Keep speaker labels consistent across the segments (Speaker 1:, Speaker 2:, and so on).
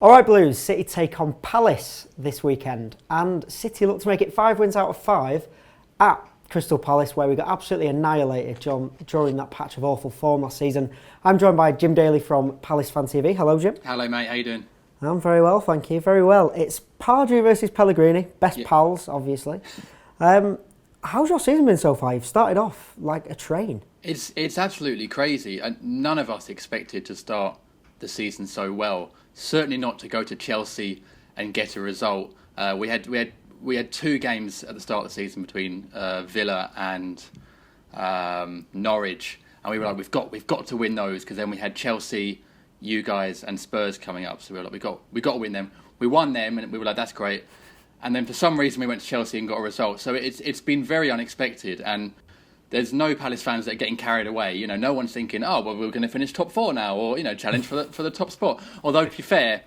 Speaker 1: All right, Blues, City take on Palace this weekend, and City look to make it 5 wins out of 5 at Crystal Palace, where we got absolutely annihilated during that patch of awful form last season. I'm joined by Jim Daly from PalaceFanTV. Hello, Jim.
Speaker 2: Hello, mate. How you doing?
Speaker 1: I'm very well, thank you. Very well. It's Pardew versus Pellegrini, best pals, obviously. How's your season been so far? You've started off like a train.
Speaker 2: It's absolutely crazy, and none of us expected to start the season so well. Certainly not to go to Chelsea and get a result. We had 2 games at the start of the season between Villa and Norwich, and we were like, we've got to win those, because then we had Chelsea, you guys, and Spurs coming up. So we were like, we got to win them. We won them, and we were like, that's great. And then for some reason we went to Chelsea and got a result. So it's been very unexpected, and there's no Palace fans that are getting carried away. You know, no one's thinking, oh, well, we're going to finish top 4 now, or, you know, challenge for the top spot. Although, to be fair,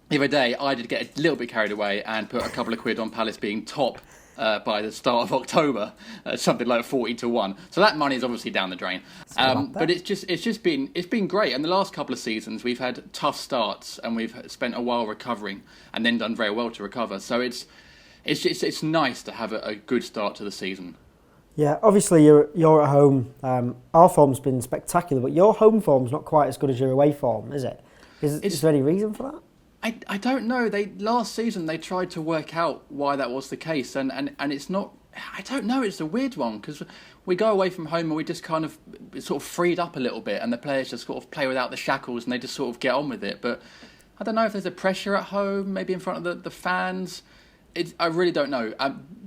Speaker 2: the other day I did get a little bit carried away and put a couple of quid on Palace being top by the start of October, something like 40-1. So that money is obviously down the drain. But it's been great. And the last couple of seasons we've had tough starts, and we've spent a while recovering, and then done very well to recover. So it's nice to have a good start to the season.
Speaker 1: Yeah, obviously you're at home. Our form's been spectacular, but your home form's not quite as good as your away form, is it? Is there any reason for that?
Speaker 2: I don't know. Last season they tried to work out why that was the case, and it's not. I don't know. It's a weird one, because we go away from home and we just kind of sort of freed up a little bit, and the players just sort of play without the shackles, and they just sort of get on with it. But I don't know if there's a pressure at home, maybe in front of the fans. I really don't know,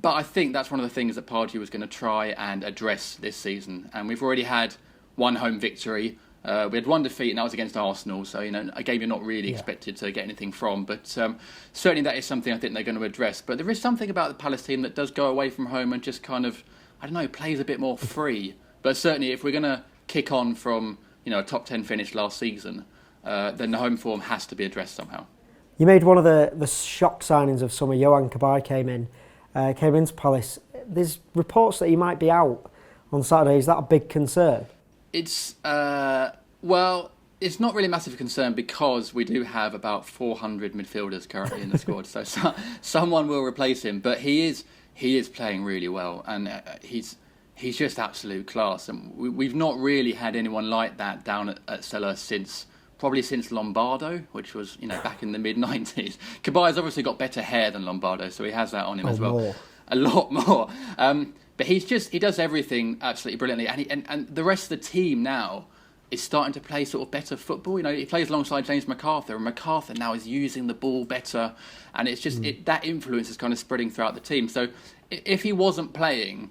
Speaker 2: but I think that's one of the things that Pardew was going to try and address this season. And we've already had one home victory. We had one defeat, and that was against Arsenal. So, you know, a game you're not really expected to get anything from. But certainly that is something I think they're going to address. But there is something about the Palace team that does go away from home and just kind of, I don't know, plays a bit more free. But certainly if we're going to kick on from, you know, a top 10 finish last season, then the home form has to be addressed somehow.
Speaker 1: You made one of the shock signings of summer. Johan Cabaye came into Palace. There's reports that he might be out on Saturday. Is that a big concern?
Speaker 2: It's well, it's not really a massive concern, because we do have about 400 midfielders currently in the squad. So someone will replace him. But he is playing really well, and he's just absolute class. And we've not really had anyone like that down at Cellar since Lombardo, which was, you know, back in the mid-90s. Cabaye's obviously got better hair than Lombardo, so he has that on him as well. More. A lot more. But he does everything absolutely brilliantly. And the rest of the team now is starting to play sort of better football. You know, he plays alongside James McArthur, and McArthur now is using the ball better. And it's just, that influence is kind of spreading throughout the team. So if he wasn't playing,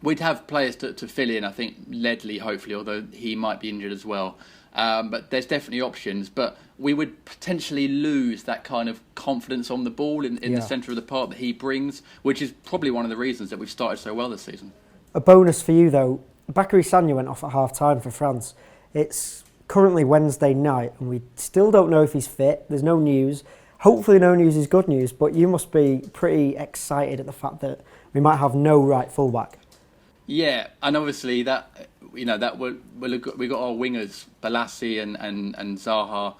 Speaker 2: we'd have players to fill in. I think Ledley, hopefully, although he might be injured as well. But there's definitely options, but we would potentially lose that kind of confidence on the ball in the centre of the park that he brings, which is probably one of the reasons that we've started so well this season.
Speaker 1: A bonus for you though, Bakary Sagna went off at half-time for France. It's currently Wednesday night and we still don't know if he's fit. There's no news. Hopefully no news is good news, but you must be pretty excited at the fact that we might have no right fullback. Yeah,
Speaker 2: and obviously that, you know, that we got our wingers, Balassi and Zaha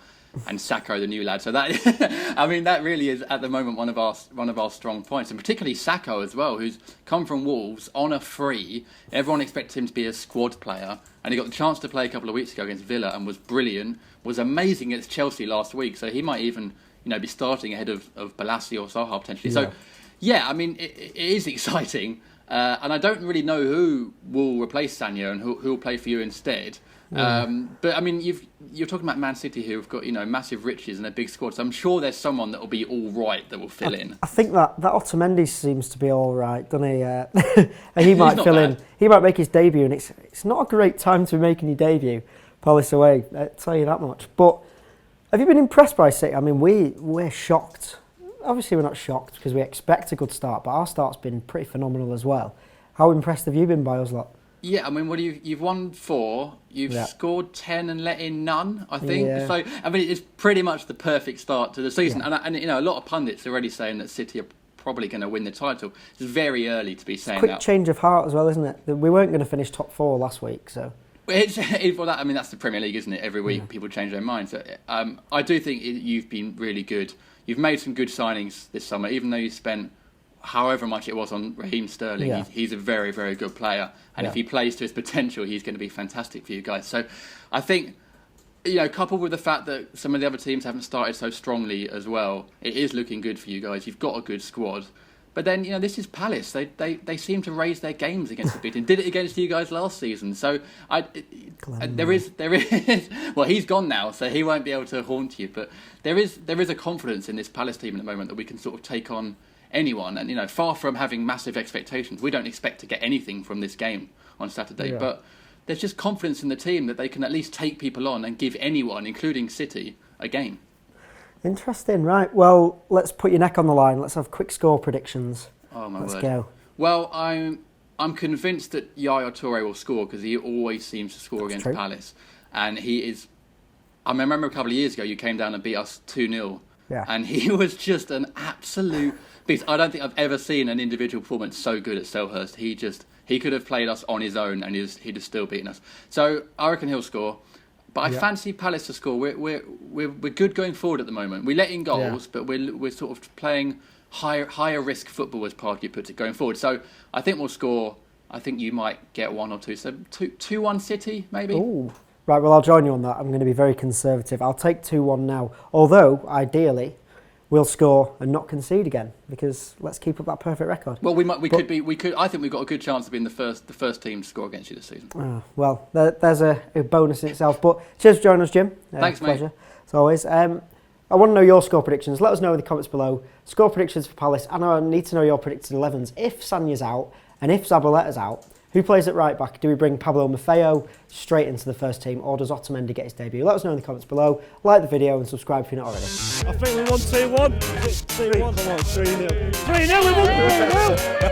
Speaker 2: and Sacco, the new lad. So that, I mean, that really is at the moment one of our strong points, and particularly Sacco as well, who's come from Wolves on a free. Everyone expected him to be a squad player, and he got the chance to play a couple of weeks ago against Villa and was brilliant. Was amazing against Chelsea last week, so he might even, you know, be starting ahead of Balassi or Zaha potentially. So, yeah, I mean, it is exciting. And I don't really know who will replace Sagna and who will play for you instead. But I mean, you're talking about Man City, who have got, you know, massive riches and a big squad. So I'm sure there's someone that will be all right that will fill in. I
Speaker 1: think that Otamendi seems to be all right, doesn't he? And he might fill in. He might make his debut, and it's not a great time to be making your debut. Palace away, I'll tell you that much. But have you been impressed by City? I mean, we're shocked. Obviously, we're not shocked because we expect a good start, but our start's been pretty phenomenal as well. How impressed have you been by us lot?
Speaker 2: Yeah, I mean, you've won 4, you've scored 10 and let in none, I think. Yeah. So, I mean, it's pretty much the perfect start to the season. Yeah. And you know, a lot of pundits are already saying that City are probably going to win the title. It's very early to be saying that.
Speaker 1: Quick change of heart as well, isn't it? We weren't going to finish top 4 last week, so.
Speaker 2: Well, I mean, that's the Premier League, isn't it? Every week people change their minds. So, I do think you've been really good. You've made some good signings this summer, even though you spent however much it was on Raheem Sterling.
Speaker 1: Yeah.
Speaker 2: He's a very, very good player. And if he plays to his potential, he's going to be fantastic for you guys. So I think, coupled with the fact that some of the other teams haven't started so strongly as well, it is looking good for you guys. You've got a good squad. But then, this is Palace. They seem to raise their games against the big team. Did it against you guys last season. So there is. Well, he's gone now, so he won't be able to haunt you. But there is a confidence in this Palace team at the moment that we can sort of take on anyone. And far from having massive expectations, we don't expect to get anything from this game on Saturday. Yeah. But there's just confidence in the team that they can at least take people on and give anyone, including City, a game.
Speaker 1: Interesting, right. Well, let's put your neck on the line. Let's have quick score predictions.
Speaker 2: Oh, my word.
Speaker 1: Let's go.
Speaker 2: Well, I'm convinced that Yaya Toure will score because he always seems to score against Palace. And he is... I remember a couple of years ago you came down and beat us 2-0.
Speaker 1: Yeah.
Speaker 2: And he was just an absolute beast. I don't think I've ever seen an individual performance so good at Selhurst. He could have played us on his own and he'd have still beaten us. So I reckon he'll score. But I fancy Palace to score. We're good going forward at the moment. We let in goals, but we're sort of playing higher risk football, as Pardew puts it, going forward. So I think we'll score. I think you might get 1 or 2. So 2-1 City, maybe.
Speaker 1: Ooh. Right, well, I'll join you on that. I'm going to be very conservative. I'll take 2-1 now. Although, ideally, we'll score and not concede again, because let's keep up that perfect record.
Speaker 2: Well, we could. I think we've got a good chance of being the first team to score against you this season.
Speaker 1: Well, there's a bonus in itself. But cheers for joining us, Jim.
Speaker 2: Thanks, mate.
Speaker 1: Pleasure, as always. I want to know your score predictions. Let us know in the comments below. Score predictions for Palace, and I need to know your predicted 11s. If Sanya's out and if Zabaleta's out, who plays at right back? Do we bring Pablo Maffeo straight into the first team, or does Otamendi get his debut? Let us know in the comments below. Like the video and subscribe if you're not already.
Speaker 3: I think we won 2-1. 2-1. Come on, 3-0. 3-0, we won 3-0.